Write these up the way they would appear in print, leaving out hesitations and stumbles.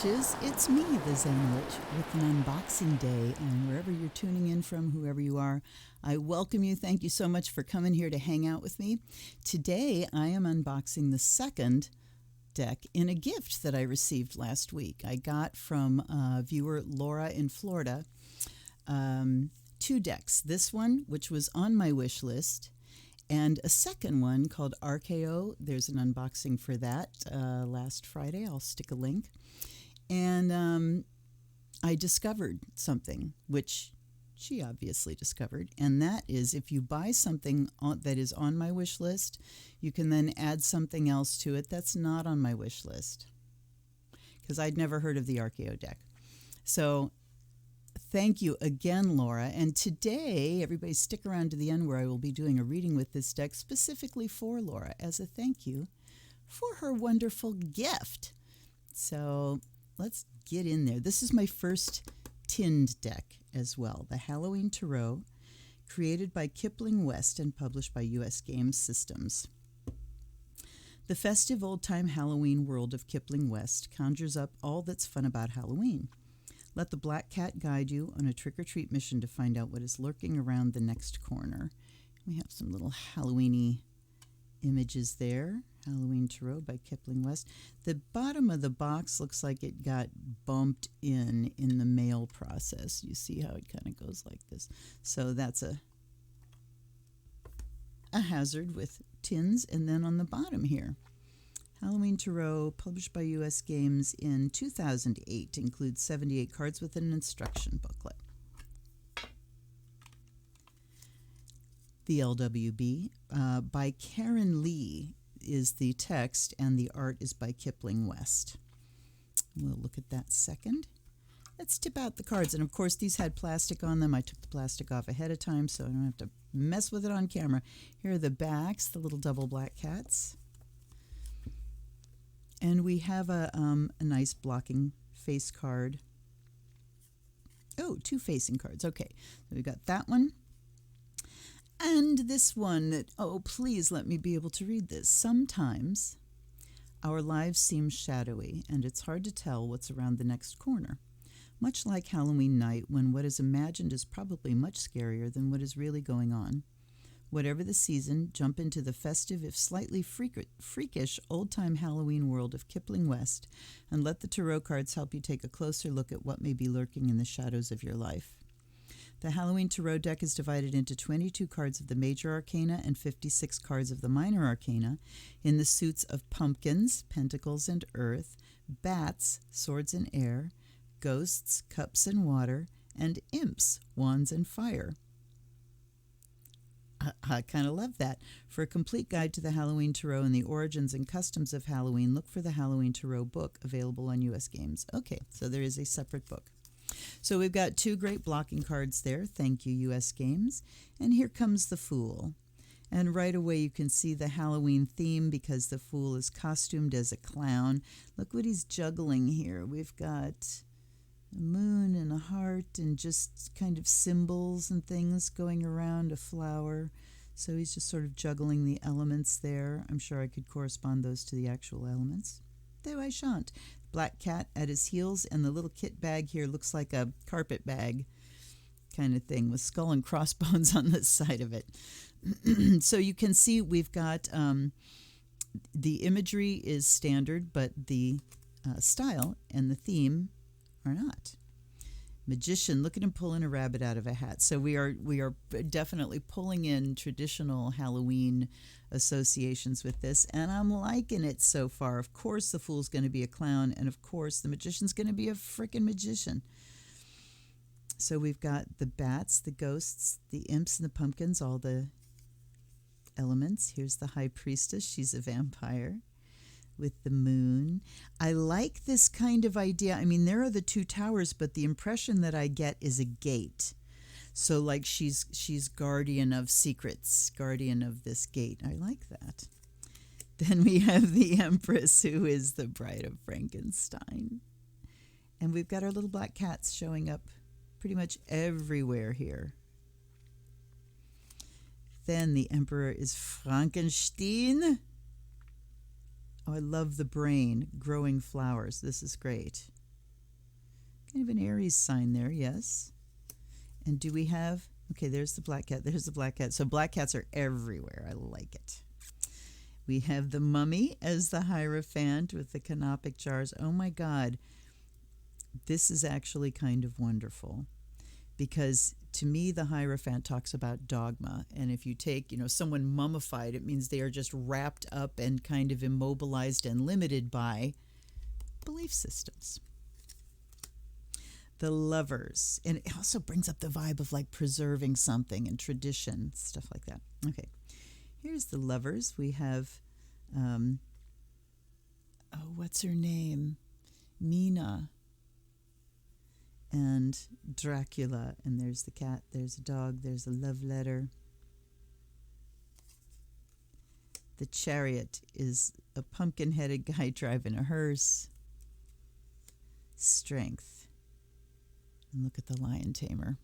Witches. It's me, the Zen Witch, with an unboxing day. And wherever you're tuning in from, whoever you are, I welcome you. Thank you so much for coming here to hang out with me. Today, I am unboxing the second deck in a gift that I received last week. I got from viewer Laura in Florida two decks. This one, which was on my wish list, and a second one called RKO. There's an unboxing for that last Friday. I'll stick a link. And I discovered something, which she obviously discovered, and that is if you buy something that is on my wish list, you can then add something else to it that's not on my wish list, because I'd never heard of the RKO deck. So thank you again, Laura. And today, everybody stick around to the end where I will be doing a reading with this deck specifically for Laura as a thank you for her wonderful gift. So let's get in there. This is my first tinned deck as well, the Halloween Tarot, created by Kipling West and published by U.S. Game Systems. The festive old-time Halloween world of Kipling West conjures up all that's fun about Halloween. Let the black cat guide you on a trick-or-treat mission to find out what is lurking around the next corner. We have some little Halloween-y images there. Halloween Tarot by Kipling West. The bottom of the box looks like it got bumped in the mail process. You see how it kind of goes like this. So that's a hazard with tins. And then on the bottom here, Halloween Tarot, published by U.S. Games in 2008, includes 78 cards with an instruction booklet. The LWB by Karin is the text, and the art is by Kipling West. We'll look at that second. Let's tip out the cards. And of course, these had plastic on them. I took the plastic off ahead of time, so I don't have to mess with it on camera. Here are the backs, the little double black cats. And we have a nice blocking face card. Oh, two facing cards. Okay, so we got that one. And this one that, oh, please let me be able to read this. Sometimes our lives seem shadowy, and it's hard to tell what's around the next corner. Much like Halloween night, when what is imagined is probably much scarier than what is really going on. Whatever the season, jump into the festive, if slightly freakish, old-time Halloween world of Kipling West, and let the tarot cards help you take a closer look at what may be lurking in the shadows of your life. The Halloween Tarot deck is divided into 22 cards of the major arcana and 56 cards of the minor arcana in the suits of pumpkins, pentacles and earth, bats, swords and air, ghosts, cups and water, and imps, wands and fire. I kind of love that. For a complete guide to the Halloween Tarot and the origins and customs of Halloween, look for the Halloween Tarot book available on U.S. Games. Okay, so there is a separate book. So we've got two great blocking cards there. Thank you, U.S. Games. And here comes the Fool. And right away you can see the Halloween theme because the Fool is costumed as a clown. Look what he's juggling here. We've got a moon and a heart and just kind of symbols and things going around a flower. So he's just sort of juggling the elements there. I'm sure I could correspond those to the actual elements, though I shan't. Black cat at his heels, and the little kit bag here looks like a carpet bag kind of thing with skull and crossbones on the side of it. So you can see we've got the imagery is standard, but the style and the theme are not. Magician, look at him pulling a rabbit out of a hat. So we are definitely pulling in traditional Halloween associations with this, and I'm liking it so far. Of course the Fool's going to be a clown, and of course the Magician's going to be a frickin' magician. So we've got the bats, the ghosts, the imps, and the pumpkins, all the elements. Here's the High Priestess. She's a vampire with the moon. I like this kind of idea. I mean, there are the two towers, but the impression that I get is a gate. So like she's guardian of secrets, guardian of this gate. I like that. Then we have the Empress, who is the bride of Frankenstein. And we've got our little black cats showing up pretty much everywhere here. Then the Emperor is Frankenstein. Oh, I love the brain growing flowers. This is great. Kind of an Aries sign there, yes. And do we have, okay, there's the black cat. There's the black cat. So black cats are everywhere. I like it. We have the mummy as the Hierophant with the canopic jars. Oh my God. This is actually kind of wonderful because to me, the Hierophant talks about dogma. And if you take, someone mummified, it means they are just wrapped up and kind of immobilized and limited by belief systems. The Lovers. And it also brings up the vibe of like preserving something and tradition, stuff like that. Okay. Here's the Lovers. We have, what's her name? Mina. And Dracula. And there's the cat. There's a dog. There's a love letter. The Chariot is a pumpkin-headed guy driving a hearse. Strength. And look at the lion tamer.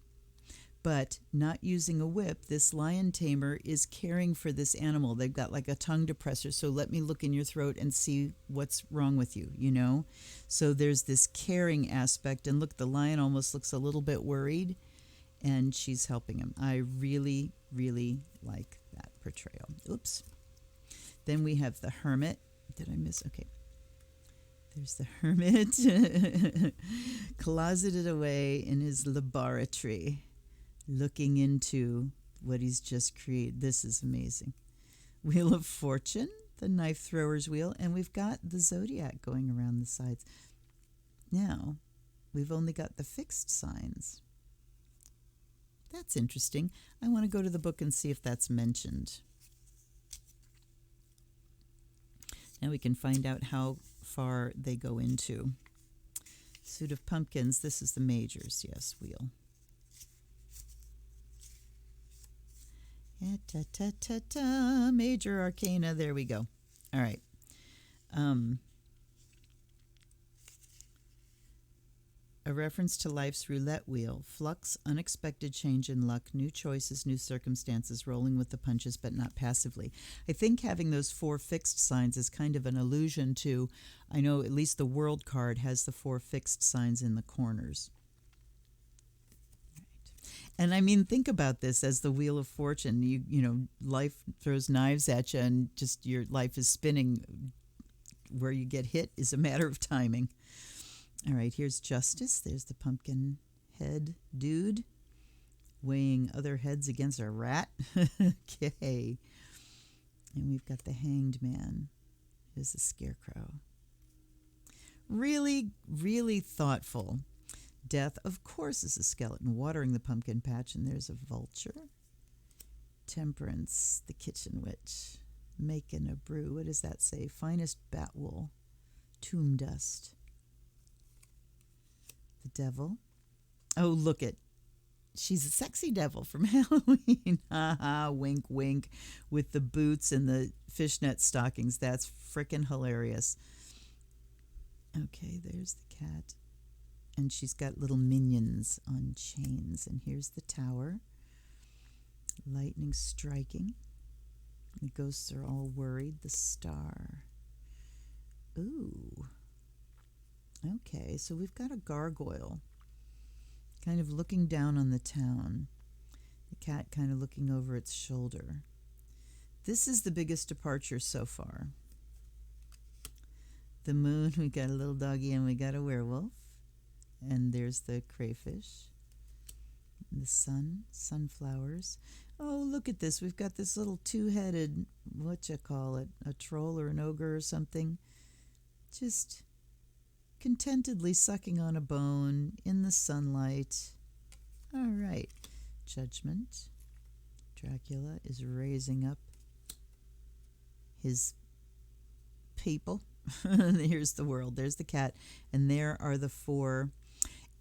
But not using a whip, this lion tamer is caring for this animal. They've got like a tongue depressor, so let me look in your throat and see what's wrong with you, So there's this caring aspect, and look, the lion almost looks a little bit worried, and she's helping him. I really, really like that portrayal. Oops. Then we have the Hermit. Did I miss? Okay. There's the Hermit, closeted away in his laboratory, looking into what he's just created. This is amazing. Wheel of Fortune, the knife thrower's wheel, and we've got the zodiac going around the sides. Now, we've only got the fixed signs. That's interesting. I want to go to the book and see if that's mentioned. Now we can find out how far they go into. Suit of Pumpkins, this is the majors, yes, wheel. Major arcana, there we go. All right. A reference to life's roulette wheel. Flux, unexpected change in luck, new choices, new circumstances, rolling with the punches, but not passively. I think having those 4 fixed signs is kind of an allusion to, I know at least the World card has the 4 fixed signs in the corners. Right. And I mean, think about this as the Wheel of Fortune. Life throws knives at you and just your life is spinning. Where you get hit is a matter of timing. All right, here's Justice. There's the pumpkin head dude weighing other heads against a rat. Okay. And we've got the Hanged Man. Here's the Scarecrow. Really, really thoughtful. Death, of course, is a skeleton watering the pumpkin patch, and there's a vulture. Temperance, the Kitchen Witch, making a brew. What does that say? Finest bat wool, tomb dust. The Devil. Oh, look it. She's a sexy devil from Halloween. Ha ha, wink, wink, with the boots and the fishnet stockings. That's frickin' hilarious. Okay, there's the cat. And she's got little minions on chains. And here's the tower. Lightning striking. The ghosts are all worried. The star. Ooh. Okay, so we've got a gargoyle kind of looking down on the town. The cat kind of looking over its shoulder. This is the biggest departure so far. The moon, we got a little doggy and we got a werewolf. And there's the crayfish. The sun, sunflowers. Oh, look at this. We've got this little 2-headed, a troll or an ogre or something. Just contentedly sucking on a bone in the sunlight. All right. Judgment. Dracula is raising up his people. Here's the world. There's the cat. And there are the 4.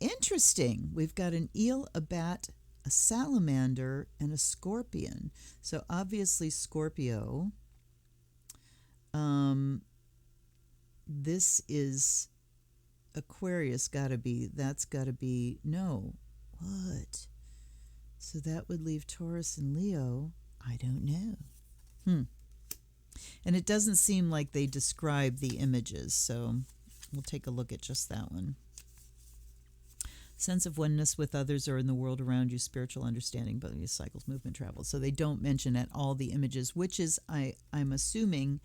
Interesting. We've got an eel, a bat, a salamander, and a scorpion. So obviously Scorpio. This is Aquarius, that's gotta be, no. What? So that would leave Taurus and Leo. I don't know. And it doesn't seem like they describe the images, so we'll take a look at just that one. sense of oneness with others or in the world around you, spiritual understanding, but cycles, movement, travel. So they don't mention at all the images, which is, I'm assuming,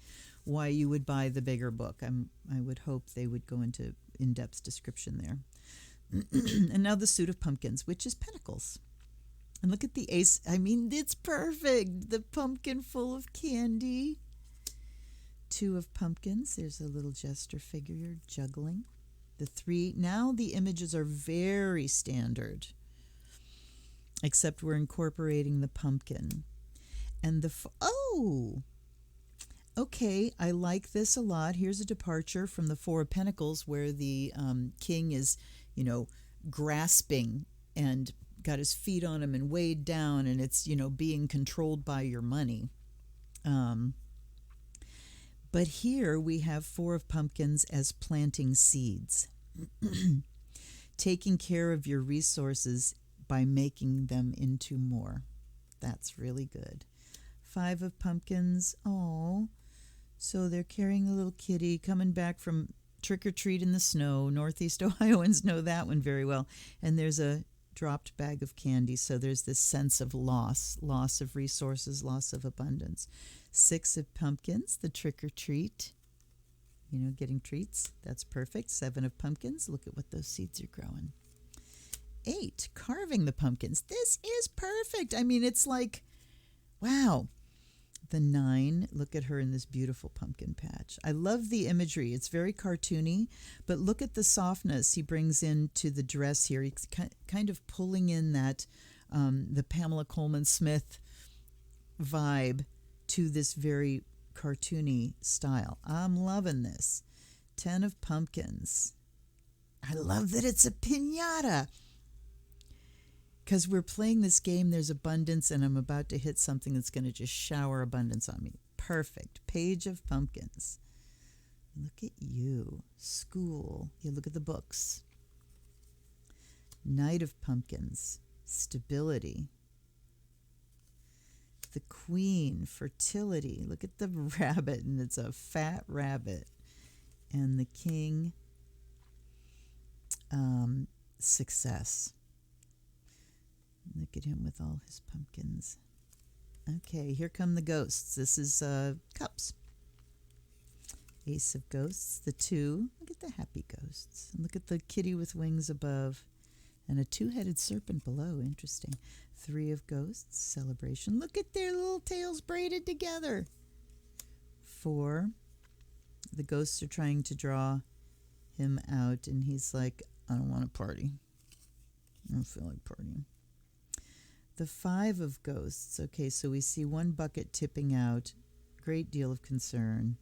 why you would buy the bigger book. I would hope they would go into in-depth description there. And now the suit of pumpkins, which is pentacles. And look at the ace. I mean, it's perfect. The pumpkin full of candy. Two of pumpkins. There's a little jester figure juggling. The three. Now the images are very standard, except we're incorporating the pumpkin. And the... Oh! Okay, I like this a lot. Here's a departure from the Four of Pentacles where the king is, grasping and got his feet on him and weighed down, and it's, being controlled by your money. But here we have Four of Pumpkins as planting seeds, taking care of your resources by making them into more. That's really good. Five of Pumpkins. Oh, so they're carrying a little kitty coming back from trick or treat in the snow. Northeast Ohioans know that one very well. And there's a dropped bag of candy. So there's this sense of loss of resources, loss of abundance. Six of Pumpkins, the trick or treat, getting treats. That's perfect. Seven of Pumpkins. Look at what those seeds are growing. Eight, carving the pumpkins. This is perfect. I mean, it's like, wow. The nine, look at her in this beautiful pumpkin patch. I love the imagery. It's very cartoony, but look at the softness he brings into the dress here. He's kind of pulling in that, the Pamela Coleman Smith vibe to this very cartoony style. I'm loving this. 10 of Pumpkins. I love that it's a piñata. Because we're playing this game, there's abundance, and I'm about to hit something that's going to just shower abundance on me. Perfect. Page of Pumpkins. Look at you. School. You look at the books. Knight of Pumpkins. Stability. The Queen. Fertility. Look at the rabbit, and it's a fat rabbit. And the King. Success. Look at him with all his pumpkins. Okay, here come the ghosts. This is cups. Ace of Ghosts, the two. Look at the happy ghosts. And look at the kitty with wings above. And a two-headed serpent below. Interesting. Three of Ghosts, celebration. Look at their little tails braided together. Four. The ghosts are trying to draw him out. And he's like, I don't want to party. I don't feel like partying. The Five of Ghosts. Okay, so we see one bucket tipping out. Great deal of concern.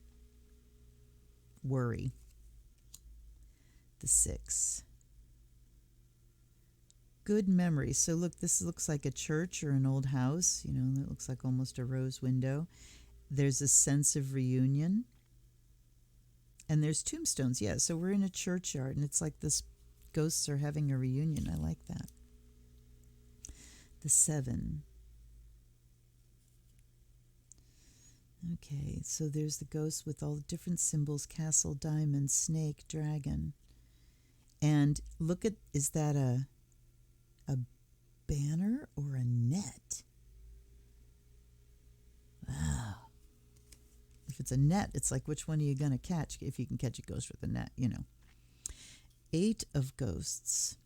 Worry. The Six. Good memory. So look, this looks like a church or an old house. It looks like almost a rose window. There's a sense of reunion. And there's tombstones. Yeah, so we're in a churchyard, and it's like this ghosts are having a reunion. I like that. The Seven. Okay, so there's the ghost with all the different symbols: castle, diamond, snake, dragon. And look at, is that a banner or a net? Wow. If it's a net, it's like, which one are you going to catch? If you can catch a ghost with a net, Eight of Ghosts.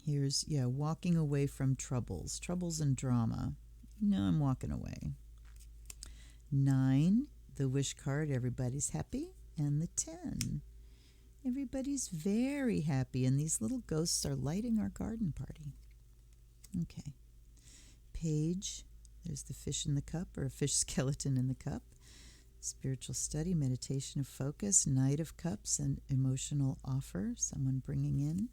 Here's, walking away from troubles and drama. I'm walking away. 9, the wish card, everybody's happy. And the 10, everybody's very happy. And these little ghosts are lighting our garden party. Okay. Page, there's the fish in the cup, or a fish skeleton in the cup. Spiritual study, meditation of focus, Knight of Cups, and emotional offer, someone bringing in.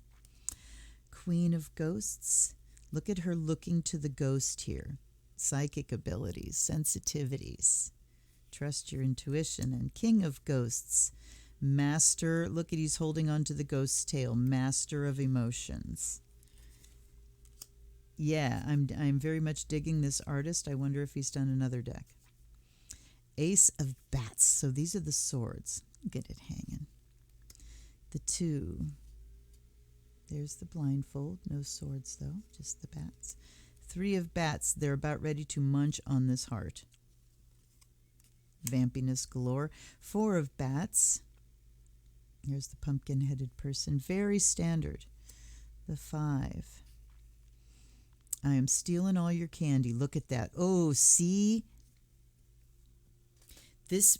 Queen of Ghosts. Look at her looking to the ghost here. Psychic abilities, sensitivities. Trust your intuition. And King of Ghosts. Master. Look at, he's holding on to the ghost's tail. Master of emotions. Yeah, I'm very much digging this artist. I wonder if he's done another deck. Ace of Bats. So these are the swords. Get it hanging. The 2. There's the blindfold. No swords, though. Just the bats. 3 of bats. They're about ready to munch on this heart. Vampiness galore. 4 of bats. Here's the pumpkin-headed person. Very standard. The 5. I am stealing all your candy. Look at that. Oh, see? This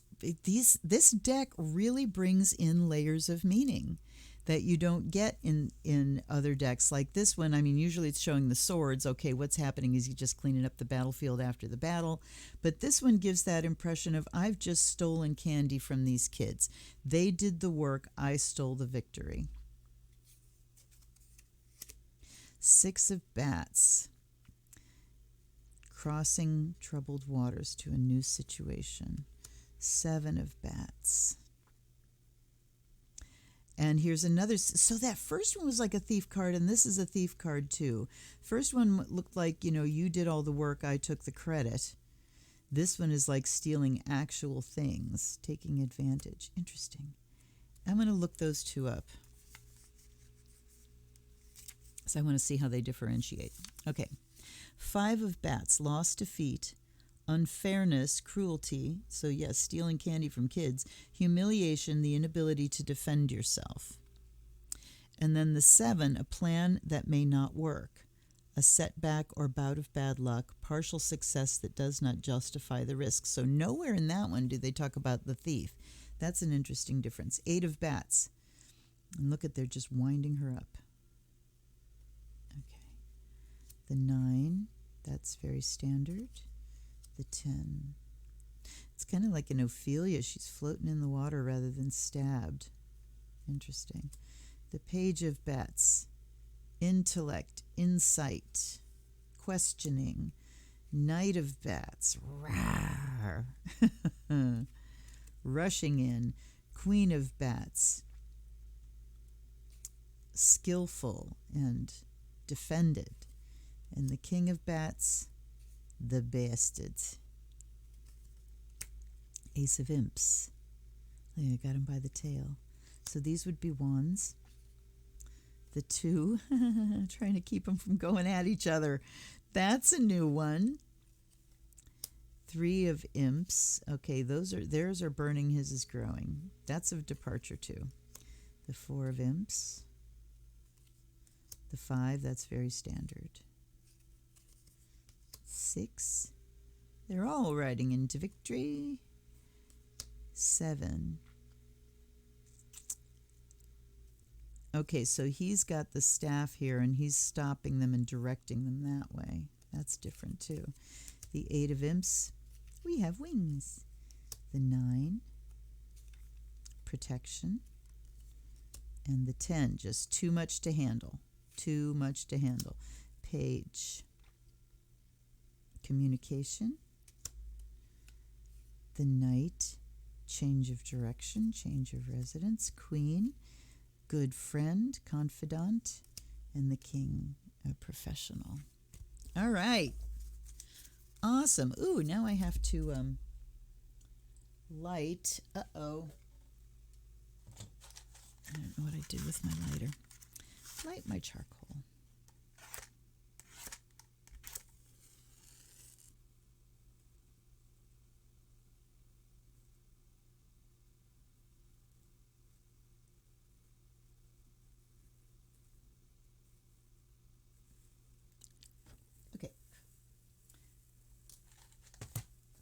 deck really brings in layers of meaning that you don't get in other decks like this one. I mean, usually it's showing the swords. Okay, what's happening is he just cleaning up the battlefield after the battle. But this one gives that impression of, I've just stolen candy from these kids. They did the work. I stole the victory. 6 of bats. Crossing troubled waters to a new situation. 7 of bats. And here's another. So that first one was like a thief card, and this is a thief card too. First one looked like, you did all the work, I took the credit. This one is like stealing actual things, taking advantage. Interesting. I'm going to look those 2 up, because I want to see how they differentiate. Okay. 5 of bats, loss, defeat, unfairness, cruelty, so yes, stealing candy from kids, humiliation, the inability to defend yourself. And then the 7, a plan that may not work, a setback or bout of bad luck, partial success that does not justify the risk. So nowhere in that one do they talk about the thief. That's an interesting difference. 8 of bats. And look at, they're just winding her up. Okay. The 9, that's very standard. The 10. It's kind of like an Ophelia. She's floating in the water rather than stabbed. Interesting. The Page of Bats. Intellect, insight, questioning. Knight of Bats. Rawr. Rushing in. Queen of Bats. Skillful and defended. And the King of Bats. The bastard. Ace of Imps. I got him by the tail. So these would be wands. The 2, trying to keep them from going at each other. That's a new one. 3 of Imps. Okay, theirs are burning, his is growing. That's a departure too. The 4 of Imps. The 5, that's very standard. 6. They're all riding into victory. 7. Okay, so he's got the staff here, and he's stopping them and directing them that way. That's different, too. The 8 of Imps. We have wings. The 9. Protection. And the 10. Just too much to handle. Too much to handle. Page. Communication. The Knight, change of direction, change of residence. Queen, good friend, confidant. And the King, a professional. All right. Awesome. Ooh, now I have to light. Uh-oh. I don't know what I did with my lighter. Light my charcoal.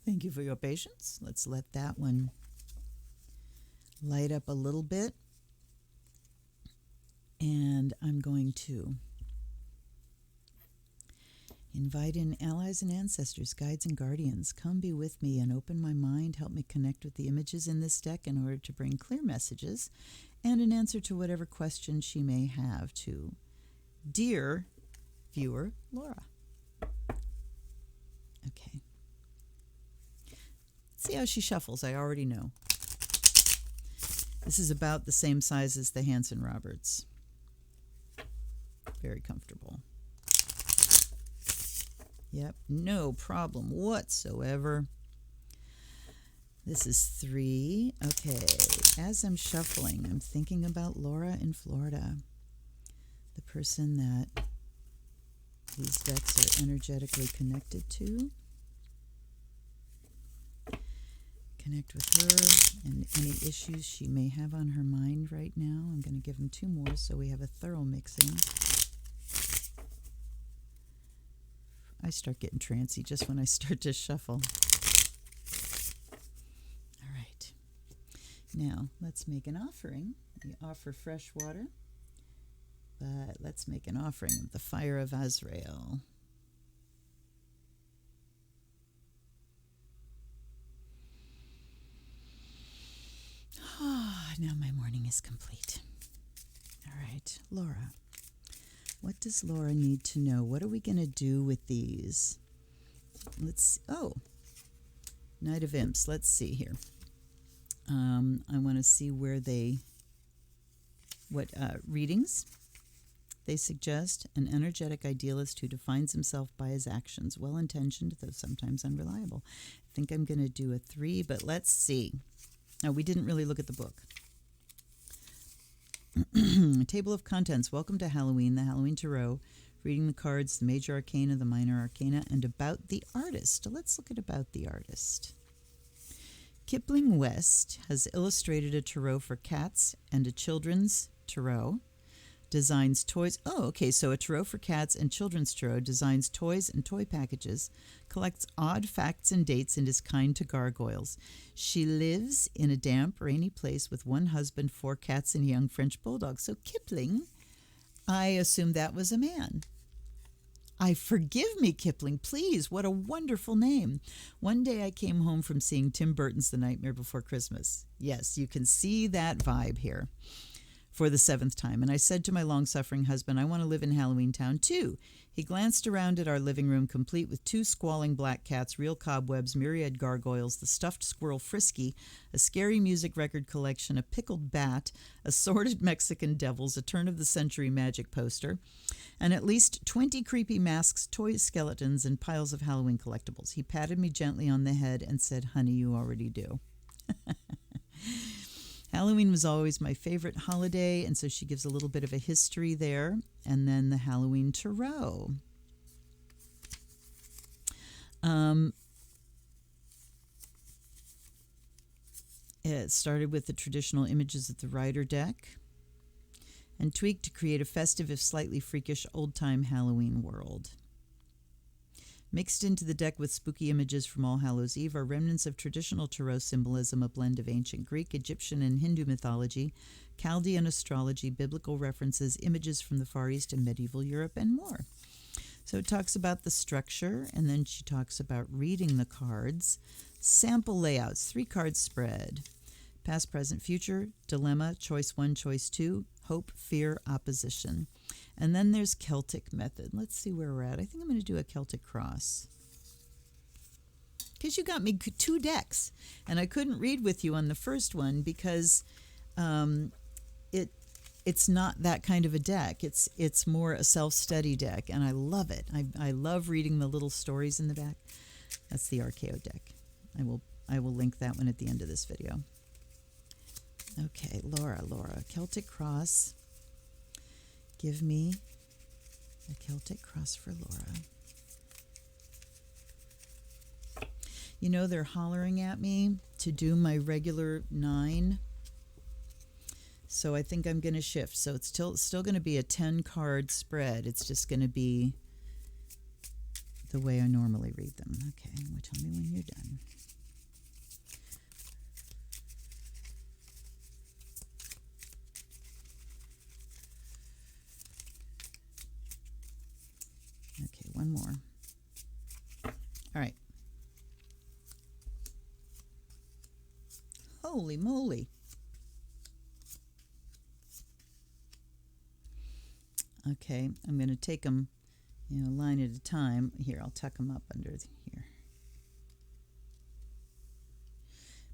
Thank you for your patience. Let's let that one light up a little bit. And I'm going to invite in allies and ancestors, guides and guardians. Come be with me and open my mind. Help me connect with the images in this deck in order to bring clear messages and an answer to whatever question she may have to dear viewer Laura. Okay. See how she shuffles. I already know. This is about the same size as the Hanson Roberts. Very comfortable. Yep, no problem whatsoever. This is 3. Okay, as I'm shuffling, I'm thinking about Laura in Florida. the person that these decks are energetically connected to. Connect with her and any issues she may have on her mind right now. I'm going to give them 2 more so we have a thorough mixing. I start getting trancy just when I start to shuffle. All right. Now, let's make an offering. We offer fresh water, but let's make an offering of the fire of Azrael. Now my morning is complete. All right, Laura. What does Laura need to know? What are we going to do with these? Knight of Imps. Let's see here. I want to see what readings they suggest. An energetic idealist who defines himself by his actions, well-intentioned, though sometimes unreliable. I think I'm going to do a 3, but let's see. Now, we didn't really look at the book. Table of Contents. Welcome to Halloween, the Halloween Tarot. Reading the cards, the major arcana, the minor arcana, and about the artist. Let's look at about the artist. Kipling West has illustrated a tarot for cats and a children's tarot. Designs toys. Oh, okay, so a tarot for cats and children's tarot. Designs toys and toy packages. Collects odd facts and dates and is kind to gargoyles. She lives in a damp, rainy place with 1 husband, 4 cats, and a young French bulldog. So Kipling, I assume that was a man. Forgive me, Kipling, please. What a wonderful name. One day I came home from seeing Tim Burton's The Nightmare Before Christmas. Yes, you can see that vibe here. For the 7th time, and I said to my long-suffering husband, I want to live in Halloween Town too. He glanced around at our living room, complete with 2 squalling black cats, real cobwebs, myriad gargoyles, the stuffed squirrel Frisky, a scary music record collection, a pickled bat, assorted Mexican devils, a turn-of-the-century magic poster, and at least 20 creepy masks, toy skeletons, and piles of Halloween collectibles. He patted me gently on the head and said, honey, you already do. Halloween was always my favorite holiday, and so she gives a little bit of a history there. And then the Halloween Tarot. It started with the traditional images of the Rider deck and tweaked to create a festive, if slightly freakish, old-time Halloween world. Mixed into the deck with spooky images from All Hallows Eve are remnants of traditional tarot symbolism, a blend of ancient Greek, Egyptian, and Hindu mythology, Chaldean astrology, biblical references, images from the Far East and medieval Europe, and more. So it talks about the structure, and then she talks about reading the cards. Sample layouts, 3-card spread. Past, present, future, dilemma, choice 1, choice 2, hope, fear, opposition. And then there's Celtic method. Let's see where we're at. I think I'm going to do a Celtic cross. Because you got me 2 decks. And I couldn't read with you on the first one because it's not that kind of a deck. It's more a self-study deck. And I love it. I love reading the little stories in the back. That's the RKO deck. I will link that one at the end of this video. Okay, Laura, Celtic cross. Give me a Celtic cross for Laura. You know, they're hollering at me to do my regular 9. So I think I'm going to shift. So it's still going to be a 10-card spread. It's just going to be the way I normally read them. Okay, well, tell me when you're done. Okay, one more. All right. Holy moly. Okay, I'm going to take them, line at a time. Here, I'll tuck them up under here.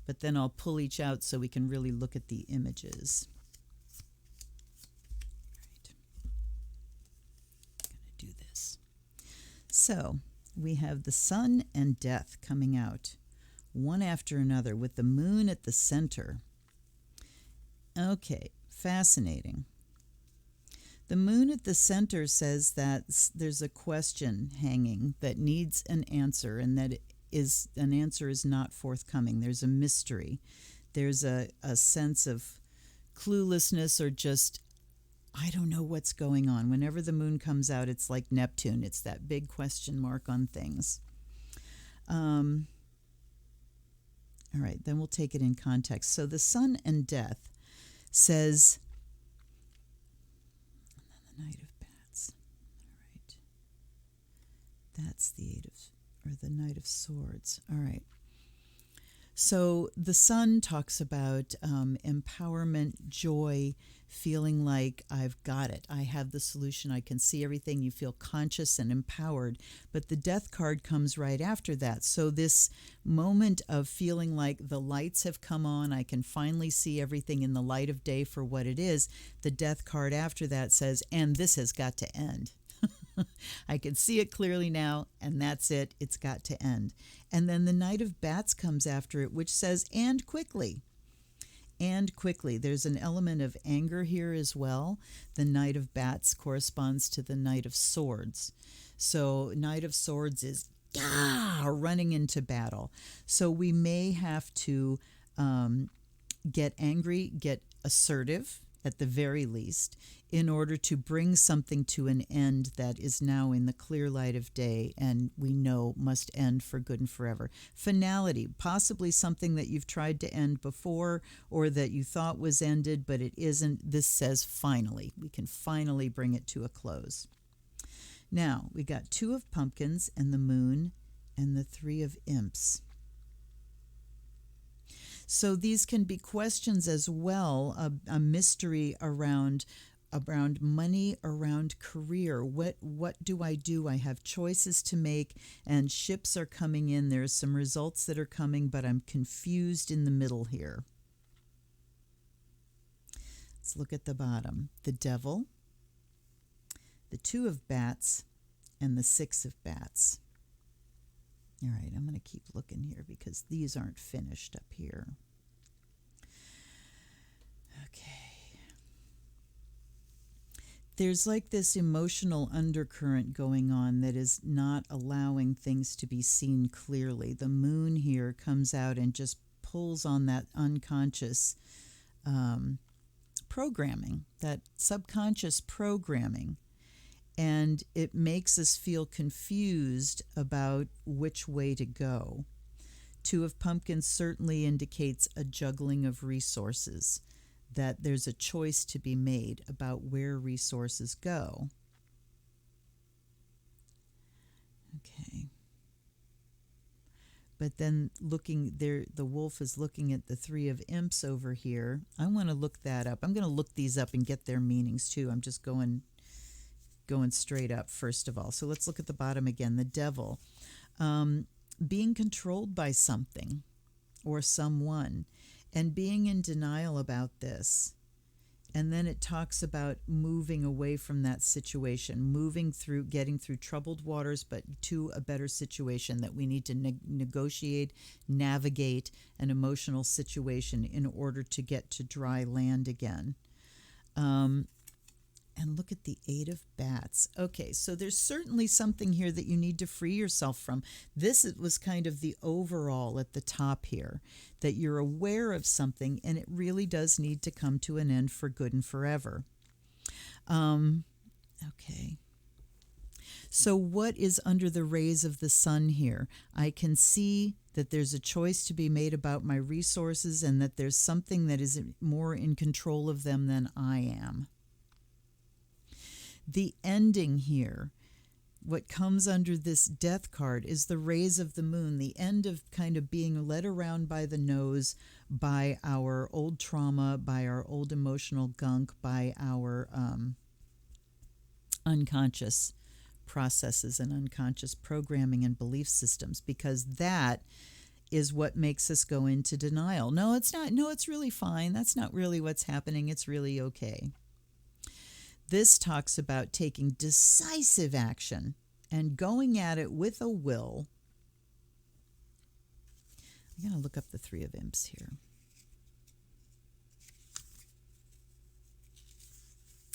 But then I'll pull each out so we can really look at the images. All right. I'm going to do this. So, we have the sun and death coming out, one after another, with the moon at the center. Okay, fascinating. The moon at the center says that there's a question hanging that needs an answer, and that an answer is not forthcoming. There's a mystery. There's a sense of cluelessness, or just, I don't know what's going on. Whenever the moon comes out, it's like Neptune. It's that big question mark on things. All right, then we'll take it in context. So the sun and death says, and then the Knight of Bats. All right. That's the the Knight of Swords. All right. So the sun talks about empowerment, joy, feeling like I've got it. I have the solution. I can see everything. You feel conscious and empowered. But the death card comes right after that. So this moment of feeling like the lights have come on, I can finally see everything in the light of day for what it is. The death card after that says, and this has got to end. I can see it clearly now, and that's it. It's got to end. And then the Knight of Bats comes after it, which says, and quickly. And quickly. There's an element of anger here as well. The Knight of Bats corresponds to the Knight of Swords. So Knight of Swords is running into battle. So we may have to get angry, get assertive at the very least, in order to bring something to an end that is now in the clear light of day and we know must end for good and forever. Finality, possibly something that you've tried to end before or that you thought was ended, but it isn't. This says finally. We can finally bring it to a close. Now, we got 2 of Pumpkins and the Moon and the 3 of Imps. So these can be questions as well, a mystery around money, around career. What do? I have choices to make, and ships are coming in. There's some results that are coming, but I'm confused in the middle here. Let's look at the bottom. The Devil, the 2 of Bats, and the 6 of Bats. All right, I'm going to keep looking here because these aren't finished up here. Okay. There's like this emotional undercurrent going on that is not allowing things to be seen clearly. The moon here comes out and just pulls on that unconscious programming, that subconscious programming. And it makes us feel confused about which way to go. 2 of Pumpkins certainly indicates a juggling of resources, that there's a choice to be made about where resources go. Okay. But then looking there, the wolf is looking at the 3 of Imps over here. I want to look that up. I'm going to look these up and get their meanings too. I'm just going straight up first of all. So let's look at the bottom again. The Devil, being controlled by something or someone and being in denial about this. And then it talks about moving away from that situation, moving through, getting through troubled waters, but to a better situation, that we need to negotiate, navigate an emotional situation in order to get to dry land again. And look at the 8 of Bats. Okay, so there's certainly something here that you need to free yourself from. This was kind of the overall at the top here, that you're aware of something and it really does need to come to an end for good and forever. Okay. So what is under the rays of the sun here? I can see that there's a choice to be made about my resources and that there's something that is more in control of them than I am. The ending here, what comes under this death card, is the rays of the moon, the end of kind of being led around by the nose by our old trauma, by our old emotional gunk, by our unconscious processes and unconscious programming and belief systems, because that is what makes us go into denial. No, it's not. No, it's really fine. That's not really what's happening. It's really okay. This talks about taking decisive action and going at it with a will. I'm going to look up the 3 of Imps here.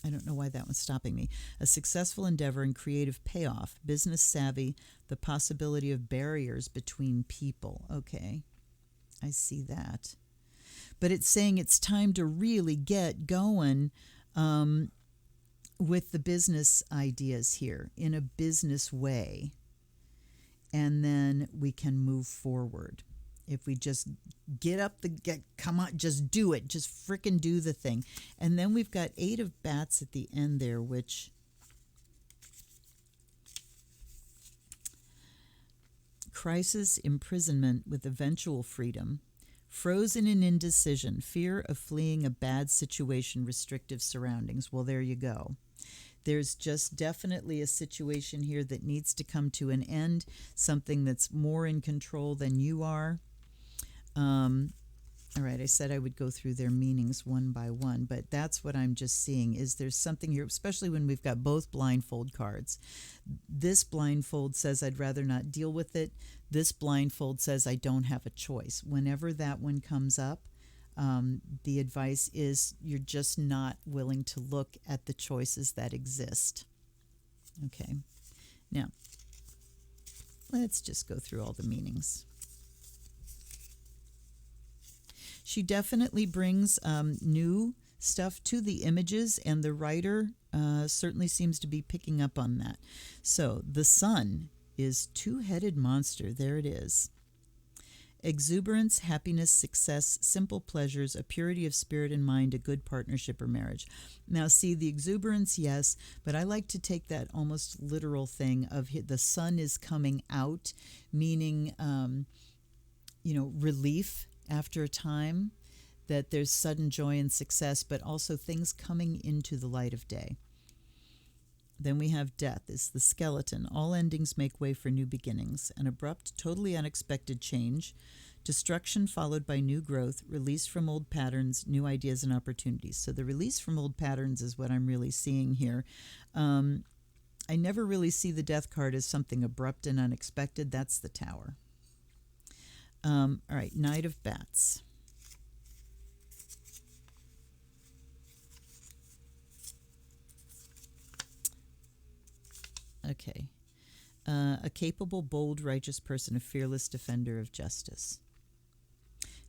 I don't know why that one's stopping me. A successful endeavor and creative payoff, business savvy, the possibility of barriers between people. Okay, I see that. But it's saying it's time to really get going with the business ideas here in a business way. And then we can move forward. If we just come on, just do it. Just frickin' do the thing. And then we've got 8 of bats at the end there, which crisis, imprisonment with eventual freedom, frozen in indecision, fear of fleeing a bad situation, restrictive surroundings. Well, there you go. There's just definitely a situation here that needs to come to an end, something that's more in control than you are. All right, I said I would go through their meanings one by one, but that's what I'm just seeing is there's something here, especially when we've got both blindfold cards. This blindfold says I'd rather not deal with it. This blindfold says I don't have a choice. Whenever that one comes up, the advice is you're just not willing to look at the choices that exist. Okay, now let's just go through all the meanings. She definitely brings new stuff to the images, and the writer certainly seems to be picking up on that. So the sun is two-headed monster. There it is. Exuberance, happiness, success, simple pleasures, a purity of spirit and mind, a good partnership or marriage. Now, see, the exuberance, yes, but I like to take that almost literal thing of the sun is coming out, meaning, relief after a time, that there's sudden joy and success, but also things coming into the light of day. Then we have death is the skeleton. All endings make way for new beginnings. An abrupt, totally unexpected change. Destruction followed by new growth. Release from old patterns, new ideas and opportunities. So the release from old patterns is what I'm really seeing here. I never really see the death card as something abrupt and unexpected. That's the Tower. All right, Knight of Bats. Okay. A capable, bold, righteous person, a fearless defender of justice.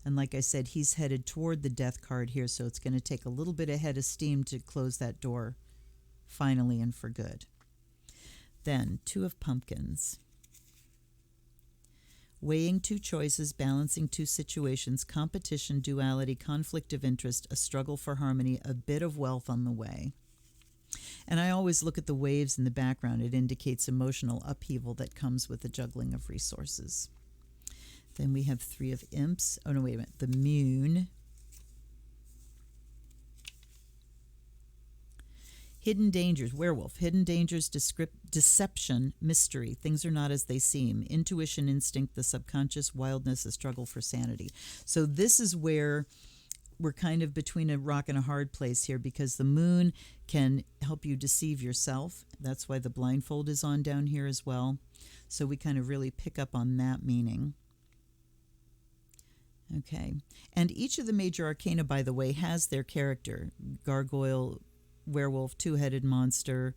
And like I said, he's headed toward the death card here, so it's going to take a little bit of head of steam to close that door finally and for good. Then, Two of Pumpkins. Weighing two choices, balancing two situations, competition, duality, conflict of interest, a struggle for harmony, a bit of wealth on the way. And I always look at the waves in the background. It indicates emotional upheaval that comes with the juggling of resources. Then we have Three of Imps. Oh, no, wait a minute. The Moon. Hidden dangers, werewolf, hidden dangers, deception, mystery, things are not as they seem, intuition, instinct, the subconscious, wildness, a struggle for sanity. So this is where we're kind of between a rock and a hard place here, because the moon can help you deceive yourself. That's why the blindfold is on down here as well. So we kind of really pick up on that meaning. Okay. And each of the major arcana, by the way, has their character. Gargoyle, werewolf, two-headed monster,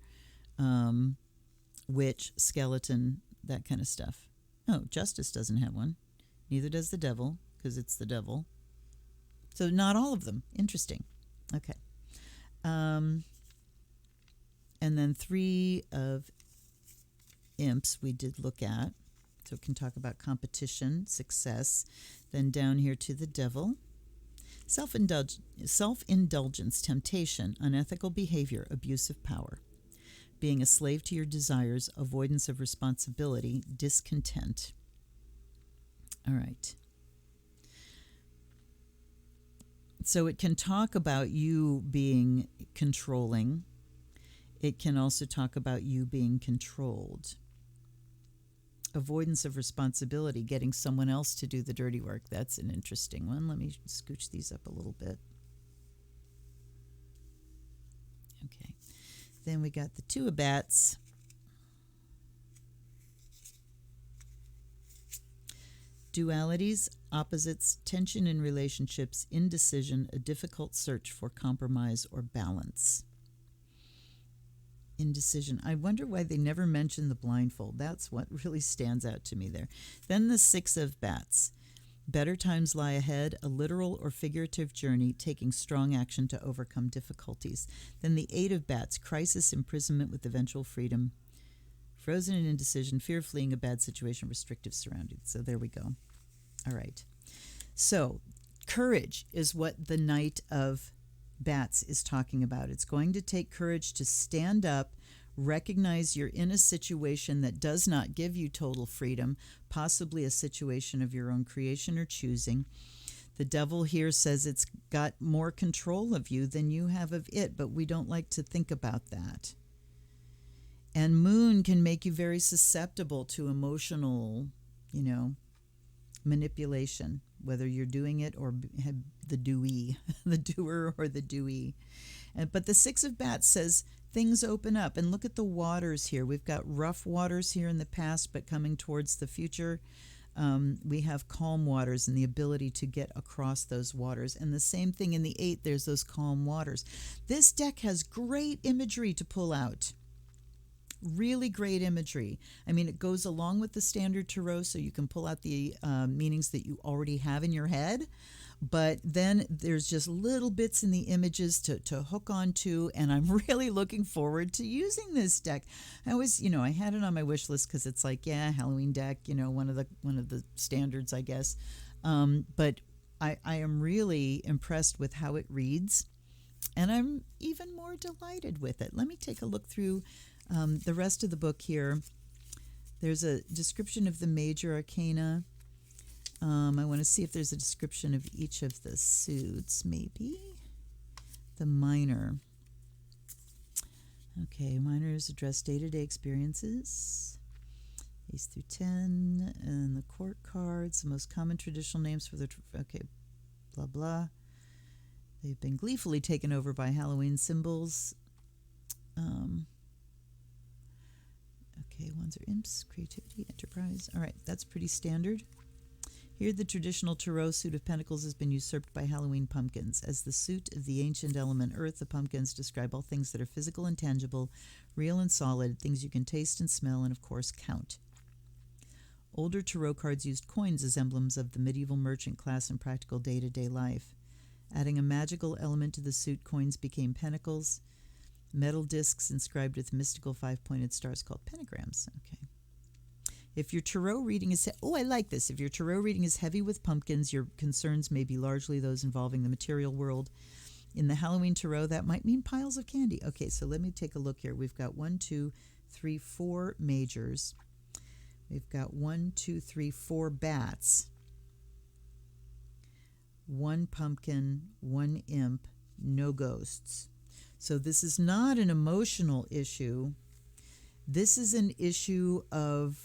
witch, skeleton, that kind of stuff. Oh, justice doesn't have one. Neither does the devil, because it's the devil. So not all of them. Interesting. Okay. And then Three of Imps we did look at. So we can talk about competition, success. Then down here to the devil. Self-indulgence, temptation, unethical behavior, abuse of power, being a slave to your desires, avoidance of responsibility, discontent. All right. So it can talk about you being controlling. It can also talk about you being controlled. Avoidance of responsibility, getting someone else to do the dirty work. That's an interesting one. Let me scooch these up a little bit. Okay. Then we got the Two of Bats. Dualities, opposites, tension in relationships, indecision, a difficult search for compromise or balance. indecision. I wonder why they never mention the blindfold. That's what really stands out to me there. Then the Six of Bats. Better times lie ahead, a literal or figurative journey, taking strong action to overcome difficulties. Then the Eight of Bats. Crisis, imprisonment with eventual freedom. Frozen in indecision, fear of fleeing a bad situation, restrictive surroundings. So there we go. All right. So courage is what the Knight of Bats is talking about. It's going to take courage to stand up, recognize you're in a situation that does not give you total freedom, possibly a situation of your own creation or choosing. The devil here says it's got more control of you than you have of it, but we don't like to think about that. And moon can make you very susceptible to emotional, manipulation, whether you're doing it or have the doer, the doer or the doee. But the Six of Bats says things open up. And look at the waters here. We've got rough waters here in the past, but coming towards the future, we have calm waters and the ability to get across those waters. And the same thing in the Eight, there's those calm waters. This deck has great imagery to pull out. Really great imagery. I mean, it goes along with the standard tarot, so you can pull out the meanings that you already have in your head. But then there's just little bits in the images to hook onto, and I'm really looking forward to using this deck. I was, I had it on my wish list because it's like, Halloween deck, one of the standards, I guess. But I am really impressed with how it reads, and I'm even more delighted with it. Let me take a look through the rest of the book here. There's a description of the major arcana. I want to see if there's a description of each of the suits, maybe. The minor. Okay, minors address day-to-day experiences. Ace through 10. And the court cards, the most common traditional names for the... Okay, blah, blah. They've been gleefully taken over by Halloween symbols. Okay, ones are imps, creativity, enterprise. All right, that's pretty standard. Here, the traditional tarot suit of pentacles has been usurped by Halloween pumpkins. As the suit of the ancient element earth, the pumpkins describe all things that are physical and tangible, real and solid, things you can taste and smell, and of course count. Older tarot cards used coins as emblems of the medieval merchant class in practical day-to-day life. Adding a magical element to the suit, coins became pentacles. Metal discs inscribed with mystical five-pointed stars called pentagrams. Okay. If your tarot reading is... I like this. If your tarot reading is heavy with pumpkins, your concerns may be largely those involving the material world. In the Halloween tarot, that might mean piles of candy. Okay, so let me take a look here. We've got 1, 2, 3, 4 majors. We've got 1, 2, 3, 4 bats. 1 pumpkin, 1 imp, no ghosts. So this is not an emotional issue. This is an issue of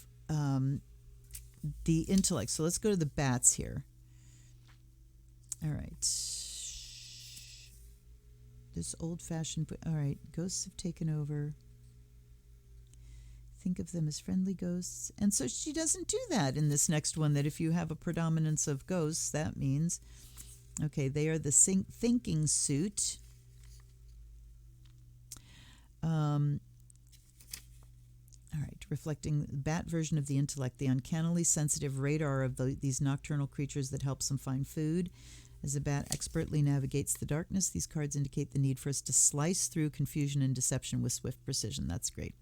the intellect. So let's go to the bats here. All right. This old-fashioned... All right, ghosts have taken over. Think of them as friendly ghosts. And so she doesn't do that in this next one, that if you have a predominance of ghosts, that means... Okay, they are the thinking suit. All right, reflecting the bat version of the intellect, the uncannily sensitive radar of these nocturnal creatures that helps them find food. As a bat expertly navigates the darkness, these cards indicate the need for us to slice through confusion and deception with swift precision. That's great.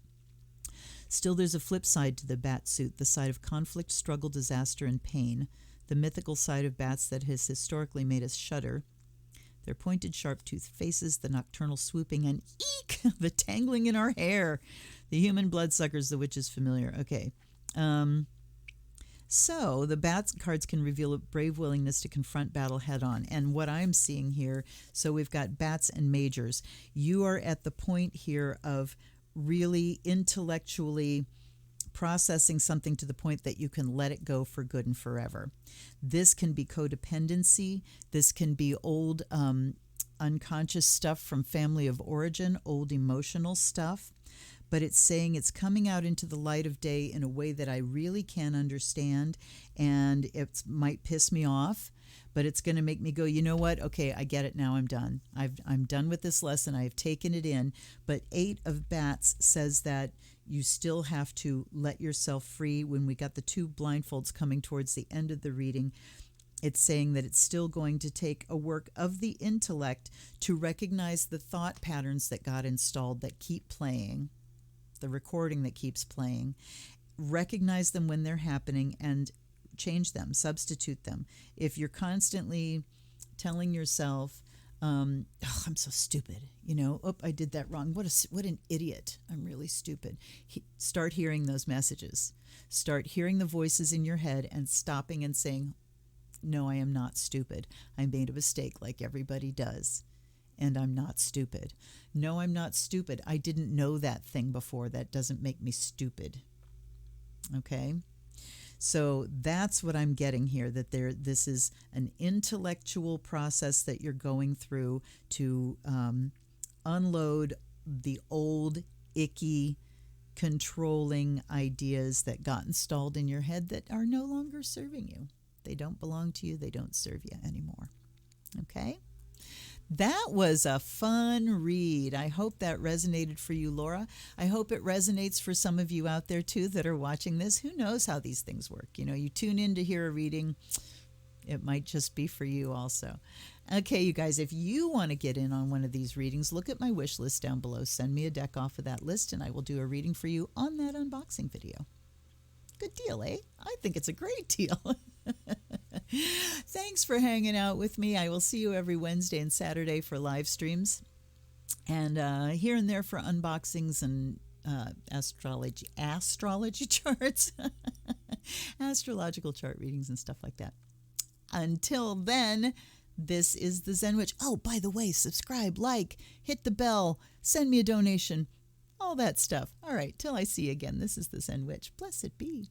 Still, there's a flip side to the bat suit, the side of conflict, struggle, disaster, and pain. The mythical side of bats that has historically made us shudder. Their pointed, sharp-toothed faces, the nocturnal swooping, and eek, the tangling in our hair. The human bloodsuckers, the witch is familiar. Okay. So the bats cards can reveal a brave willingness to confront battle head-on. And what I'm seeing here, so we've got bats and majors. You are at the point here of really intellectually processing something to the point that you can let it go for good and forever. This can be codependency. This can be old unconscious stuff from family of origin, old emotional stuff. but it's saying it's coming out into the light of day in a way that I really can't understand, and it might piss me off, but it's going to make me go, you know what? Okay, I get it now. I'm done. I'm done with this lesson. I have taken it in. But 8 of Bats says that you still have to let yourself free. When we got the 2 blindfolds coming towards the end of the reading, it's saying that it's still going to take a work of the intellect to recognize the thought patterns that got installed that keep playing, the recording that keeps playing, recognize them when they're happening and change them, substitute them. If you're constantly telling yourself, oh, I'm so stupid, oh, I did that wrong. What an idiot. I'm really stupid. Start hearing those messages. Start hearing the voices in your head and stopping and saying, no, I am not stupid. I made a mistake like everybody does, and I'm not stupid. No, I'm not stupid. I didn't know that thing before. That doesn't make me stupid. Okay? So that's what I'm getting here, that this is an intellectual process that you're going through to unload the old, icky, controlling ideas that got installed in your head that are no longer serving you. They don't belong to you. They don't serve you anymore. Okay? That was a fun read. I hope that resonated for you, Laura. I hope it resonates for some of you out there, too, that are watching this. Who knows how these things work? You tune in to hear a reading. It might just be for you also. Okay, you guys, if you want to get in on one of these readings, look at my wish list down below. Send me a deck off of that list, and I will do a reading for you on that unboxing video. Good deal, eh? I think it's a great deal. Thanks for hanging out with me. I will see you every Wednesday and Saturday for live streams, and here and there for unboxings and astrology charts, astrological chart readings and stuff like that. Until then, this is the Zen Witch. Oh, by the way, subscribe, like, hit the bell, send me a donation, all that stuff. All right, till I see you again, this is the Zen Witch. Blessed be.